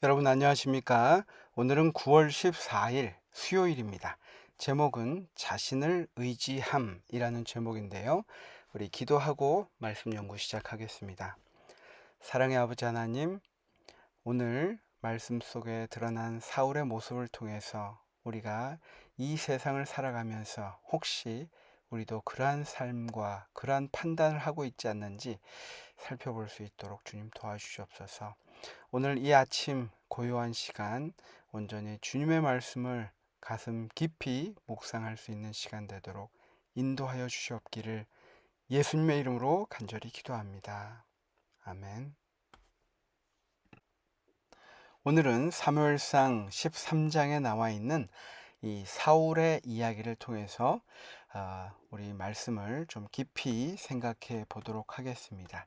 여러분 안녕하십니까? 오늘은 9월 14일 수요일입니다. 제목은 자신을 의지함이라는 제목인데요. 우리 기도하고 말씀 연구 시작하겠습니다. 사랑의 아버지 하나님, 오늘 말씀 속에 드러난 사울의 모습을 통해서 우리가 이 세상을 살아가면서 혹시 우리도 그러한 삶과 그러한 판단을 하고 있지 않는지 살펴볼 수 있도록 주님 도와주시옵소서. 오늘 이 아침 고요한 시간 온전히 주님의 말씀을 가슴 깊이 묵상할 수 있는 시간 되도록 인도하여 주시옵기를 예수님의 이름으로 간절히 기도합니다. 아멘. 오늘은 사무엘상 13장에 나와 있는 이 사울의 이야기를 통해서 우리 말씀을 좀 깊이 생각해 보도록 하겠습니다.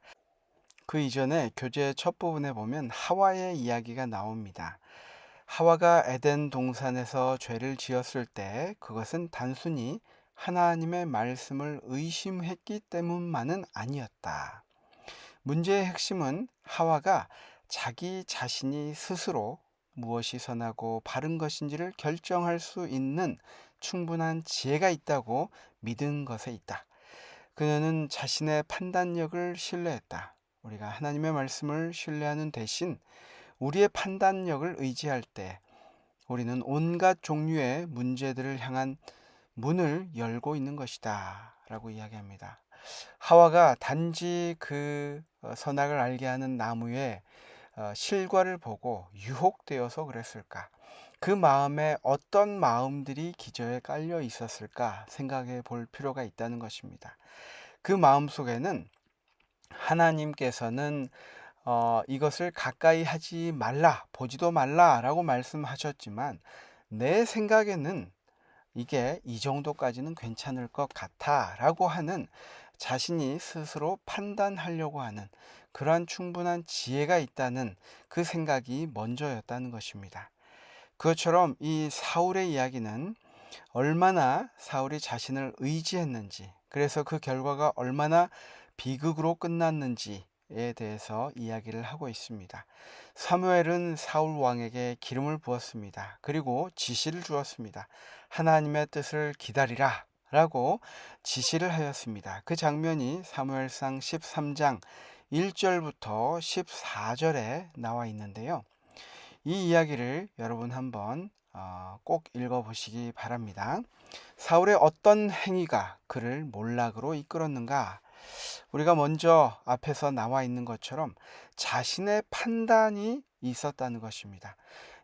그 이전에 교재 첫 부분에 보면 하와의 이야기가 나옵니다. 하와가 에덴 동산에서 죄를 지었을 때 그것은 단순히 하나님의 말씀을 의심했기 때문만은 아니었다. 문제의 핵심은 하와가 자기 자신이 스스로 무엇이 선하고 바른 것인지를 결정할 수 있는 충분한 지혜가 있다고 믿은 것에 있다. 그녀는 자신의 판단력을 신뢰했다. 우리가 하나님의 말씀을 신뢰하는 대신 우리의 판단력을 의지할 때 우리는 온갖 종류의 문제들을 향한 문을 열고 있는 것이다 라고 이야기합니다. 하와가 단지 그 선악을 알게 하는 나무의 실과를 보고 유혹되어서 그랬을까? 그 마음에 어떤 마음들이 기저에 깔려 있었을까 생각해 볼 필요가 있다는 것입니다. 그 마음 속에는 하나님께서는 이것을 가까이 하지 말라, 보지도 말라라고 말씀하셨지만 내 생각에는 이게 이 정도까지는 괜찮을 것 같아라고 하는 자신이 스스로 판단하려고 하는 그러한 충분한 지혜가 있다는 그 생각이 먼저였다는 것입니다. 그것처럼 이 사울의 이야기는 얼마나 사울이 자신을 의지했는지, 그래서 그 결과가 얼마나 비극으로 끝났는지에 대해서 이야기를 하고 있습니다. 사무엘은 사울 왕에게 기름을 부었습니다. 그리고 지시를 주었습니다. 하나님의 뜻을 기다리라 라고 지시를 하였습니다. 그 장면이 사무엘상 13장 1절부터 14절에 나와 있는데요. 이 이야기를 여러분 한번 꼭 읽어보시기 바랍니다. 사울의 어떤 행위가 그를 몰락으로 이끌었는가? 우리가 먼저 앞에서 나와 있는 것처럼 자신의 판단이 있었다는 것입니다.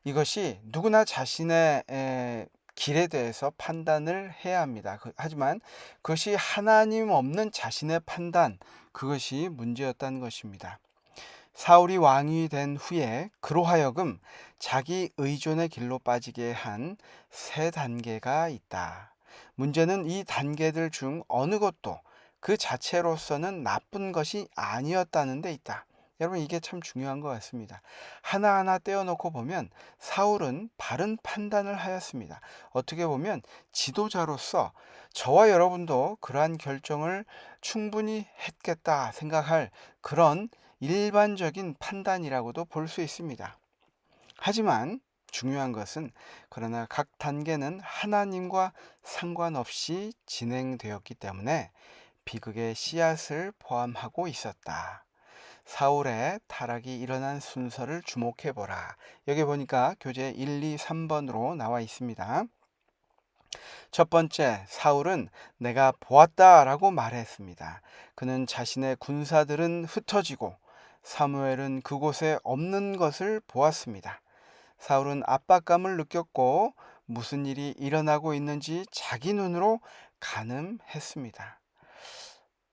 이것이 누구나 자신의 길에 대해서 판단을 해야 합니다. 하지만 그것이 하나님 없는 자신의 판단, 그것이 문제였다는 것입니다. 사울이 왕이 된 후에 그로 하여금 자기 의존의 길로 빠지게 한 세 단계가 있다. 문제는 이 단계들 중 어느 것도 그 자체로서는 나쁜 것이 아니었다는 데 있다. 여러분, 이게 참 중요한 것 같습니다. 하나하나 떼어놓고 보면 사울은 바른 판단을 하였습니다. 어떻게 보면 지도자로서 저와 여러분도 그러한 결정을 충분히 했겠다 생각할 그런 일반적인 판단이라고도 볼 수 있습니다. 하지만 중요한 것은 그러나 각 단계는 하나님과 상관없이 진행되었기 때문에 비극의 씨앗을 포함하고 있었다. 사울의 타락이 일어난 순서를 주목해 보라. 여기 보니까 교재 1, 2, 3번으로 나와 있습니다. 첫 번째, 사울은 내가 보았다라고 말했습니다. 그는 자신의 군사들은 흩어지고 사무엘은 그곳에 없는 것을 보았습니다. 사울은 압박감을 느꼈고 무슨 일이 일어나고 있는지 자기 눈으로 가늠했습니다.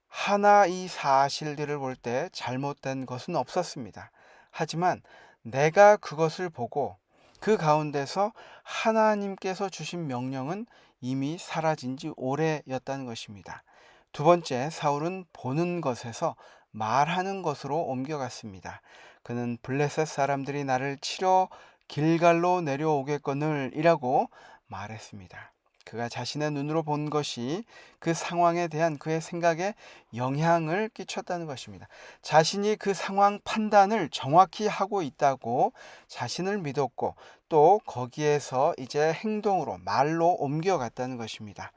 하나 이 사실들을 볼 때 잘못된 것은 없었습니다. 하지만 내가 그것을 보고 그 가운데서 하나님께서 주신 명령은 이미 사라진 지 오래였다는 것입니다. 두 번째, 사울은 보는 것에서 말하는 것으로 옮겨갔습니다. 그는 블레셋 사람들이 나를 치러 길갈로 내려오겠거늘 이라고 말했습니다. 그가 자신의 눈으로 본 것이 그 상황에 대한 그의 생각에 영향을 끼쳤다는 것입니다. 자신이 그 상황 판단을 정확히 하고 있다고 자신을 믿었고 또 거기에서 이제 행동으로 말로 옮겨갔다는 것입니다.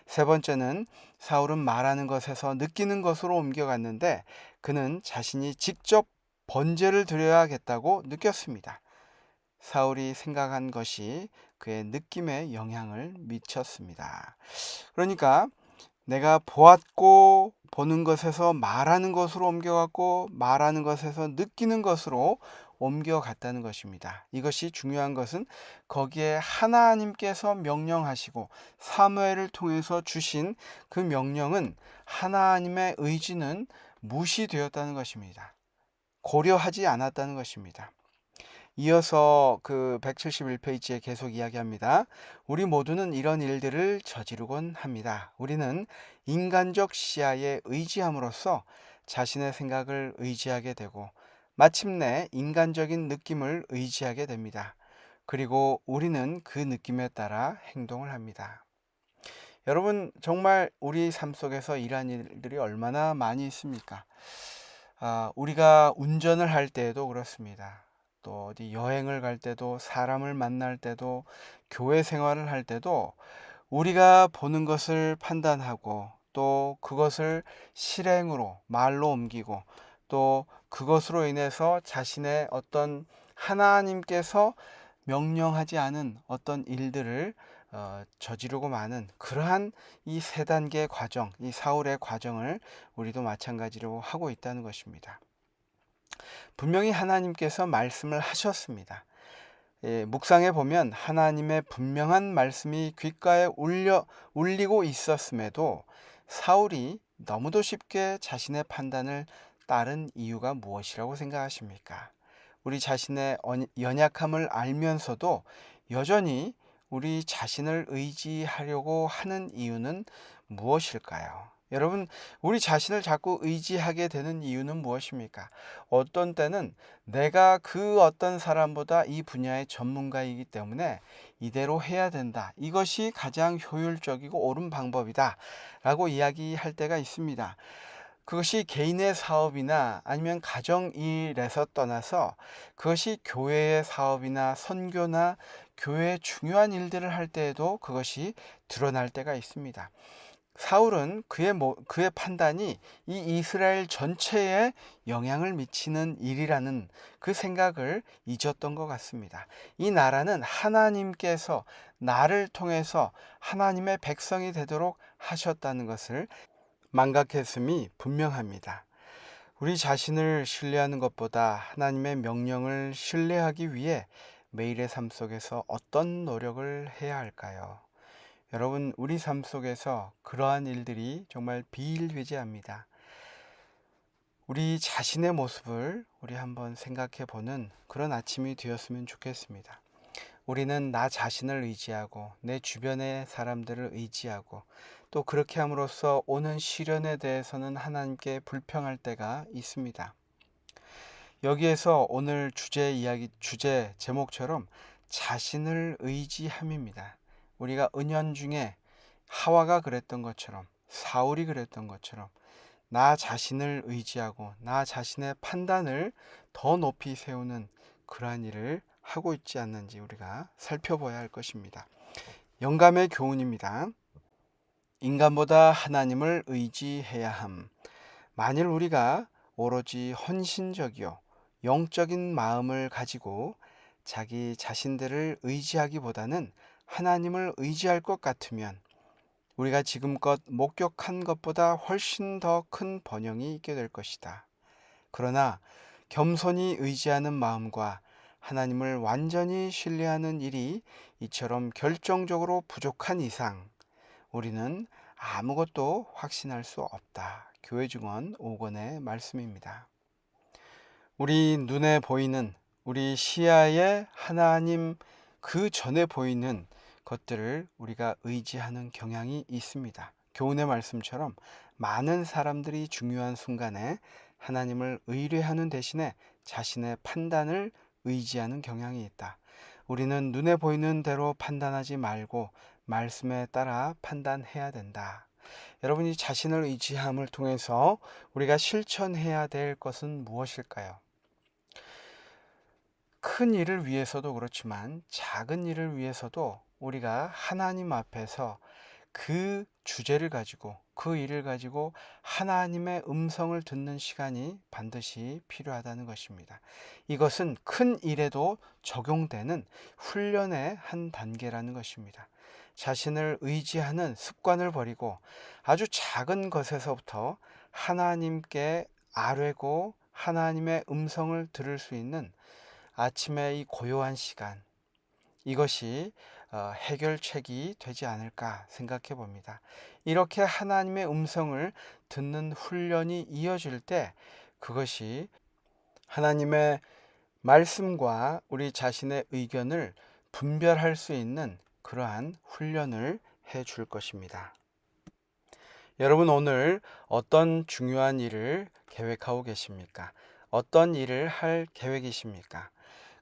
세 번째는 사울은 말하는 것에서 느끼는 것으로 옮겨갔는데 그는 자신이 직접 번제를 드려야겠다고 느꼈습니다. 사울이 생각한 것이 그의 느낌에 영향을 미쳤습니다. 그러니까 내가 보았고 보는 것에서 말하는 것으로 옮겨갔고 말하는 것에서 느끼는 것으로 옮겨갔다는 것입니다. 이것이 중요한 것은 거기에 하나님께서 명령하시고 사무엘을 통해서 주신 그 명령은 하나님의 의지는 무시되었다는 것입니다. 고려하지 않았다는 것입니다. 이어서 그 171페이지에 계속 이야기합니다. 우리 모두는 이런 일들을 저지르곤 합니다. 우리는 인간적 시야에 의지함으로써 자신의 생각을 의지하게 되고 마침내 인간적인 느낌을 의지하게 됩니다. 그리고 우리는 그 느낌에 따라 행동을 합니다. 여러분, 정말 우리 삶 속에서 이러한 일들이 얼마나 많이 있습니까? 우리가 운전을 할 때에도 그렇습니다. 또 어디 여행을 갈 때도 사람을 만날 때도 교회 생활을 할 때도 우리가 보는 것을 판단하고 또 그것을 실행으로 말로 옮기고 또 그것으로 인해서 자신의 어떤 하나님께서 명령하지 않은 어떤 일들을 저지르고 마는 그러한 이 세 단계 과정, 이 사울의 과정을 우리도 마찬가지로 하고 있다는 것입니다. 분명히 하나님께서 말씀을 하셨습니다. 묵상해 보면 하나님의 분명한 말씀이 귓가에 울리고 있었음에도 사울이 너무도 쉽게 자신의 판단을 따른 이유가 무엇이라고 생각하십니까? 우리 자신의 연약함을 알면서도 여전히 우리 자신을 의지하려고 하는 이유는 무엇일까요? 여러분, 우리 자신을 자꾸 의지하게 되는 이유는 무엇입니까? 어떤 때는 내가 그 어떤 사람보다 이 분야의 전문가이기 때문에 이대로 해야 된다. 이것이 가장 효율적이고 옳은 방법이다. 라고 이야기할 때가 있습니다. 그것이 개인의 사업이나 아니면 가정일에서 떠나서 그것이 교회의 사업이나 선교나 교회의 중요한 일들을 할 때에도 그것이 드러날 때가 있습니다. 사울은 그의 판단이 이 이스라엘 전체에 영향을 미치는 일이라는 그 생각을 잊었던 것 같습니다. 이 나라는 하나님께서 나를 통해서 하나님의 백성이 되도록 하셨다는 것을 망각했음이 분명합니다. 우리 자신을 신뢰하는 것보다 하나님의 명령을 신뢰하기 위해 매일의 삶 속에서 어떤 노력을 해야 할까요? 여러분, 우리 삶 속에서 그러한 일들이 정말 비일비재합니다. 우리 자신의 모습을 우리 한번 생각해 보는 그런 아침이 되었으면 좋겠습니다. 우리는 나 자신을 의지하고 내 주변의 사람들을 의지하고 또 그렇게 함으로써 오는 시련에 대해서는 하나님께 불평할 때가 있습니다. 여기에서 오늘 주제 제목처럼 자신을 의지함입니다. 우리가 은연중에 하와가 그랬던 것처럼 사울이 그랬던 것처럼 나 자신을 의지하고 나 자신의 판단을 더 높이 세우는 그러한 일을 하고 있지 않는지 우리가 살펴봐야 할 것입니다. 영감의 교훈입니다. 인간보다 하나님을 의지해야 함. 만일 우리가 오로지 헌신적이요 영적인 마음을 가지고 자기 자신들을 의지하기보다는 하나님을 의지할 것 같으면 우리가 지금껏 목격한 것보다 훨씬 더 큰 번영이 있게 될 것이다. 그러나 겸손히 의지하는 마음과 하나님을 완전히 신뢰하는 일이 이처럼 결정적으로 부족한 이상 우리는 아무것도 확신할 수 없다. 교회 증언 5권의 말씀입니다. 우리 눈에 보이는 우리 시야에 하나님 그 전에 보이는 것들을 우리가 의지하는 경향이 있습니다. 교훈의 말씀처럼 많은 사람들이 중요한 순간에 하나님을 의뢰하는 대신에 자신의 판단을 의지하는 경향이 있다. 우리는 눈에 보이는 대로 판단하지 말고 말씀에 따라 판단해야 된다. 여러분이 자신을 의지함을 통해서 우리가 실천해야 될 것은 무엇일까요? 큰 일을 위해서도 그렇지만 작은 일을 위해서도 우리가 하나님 앞에서 그 주제를 가지고 그 일을 가지고 하나님의 음성을 듣는 시간이 반드시 필요하다는 것입니다. 이것은 큰 일에도 적용되는 훈련의 한 단계라는 것입니다. 자신을 의지하는 습관을 버리고 아주 작은 것에서부터 하나님께 아뢰고 하나님의 음성을 들을 수 있는 아침의 이 고요한 시간, 이것이 해결책이 되지 않을까 생각해 봅니다. 이렇게 하나님의 음성을 듣는 훈련이 이어질 때 그것이 하나님의 말씀과 우리 자신의 의견을 분별할 수 있는 그러한 훈련을 해 줄 것입니다. 여러분, 오늘 어떤 중요한 일을 계획하고 계십니까? 어떤 일을 할 계획이십니까?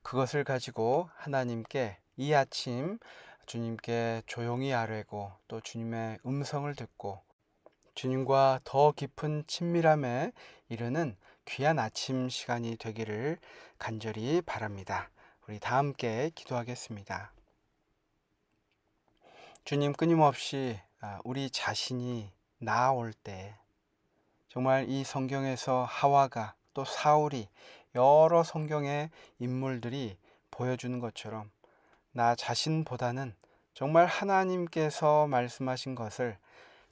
그것을 가지고 하나님께 이 아침 주님께 조용히 아뢰고 또 주님의 음성을 듣고 주님과 더 깊은 친밀함에 이르는 귀한 아침 시간이 되기를 간절히 바랍니다. 우리 다 함께 기도하겠습니다. 주님, 끊임없이 우리 자신이 나아올 때 정말 이 성경에서 하와가 또 사울이 여러 성경의 인물들이 보여주는 것처럼 나 자신보다는 정말 하나님께서 말씀하신 것을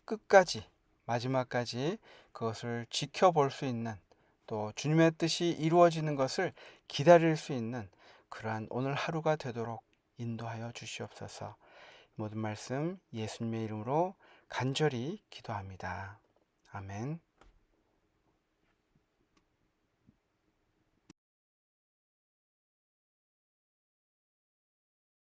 끝까지 마지막까지 그것을 지켜볼 수 있는, 또 주님의 뜻이 이루어지는 것을 기다릴 수 있는 그러한 오늘 하루가 되도록 인도하여 주시옵소서. 모든 말씀 예수님의 이름으로 간절히 기도합니다. 아멘.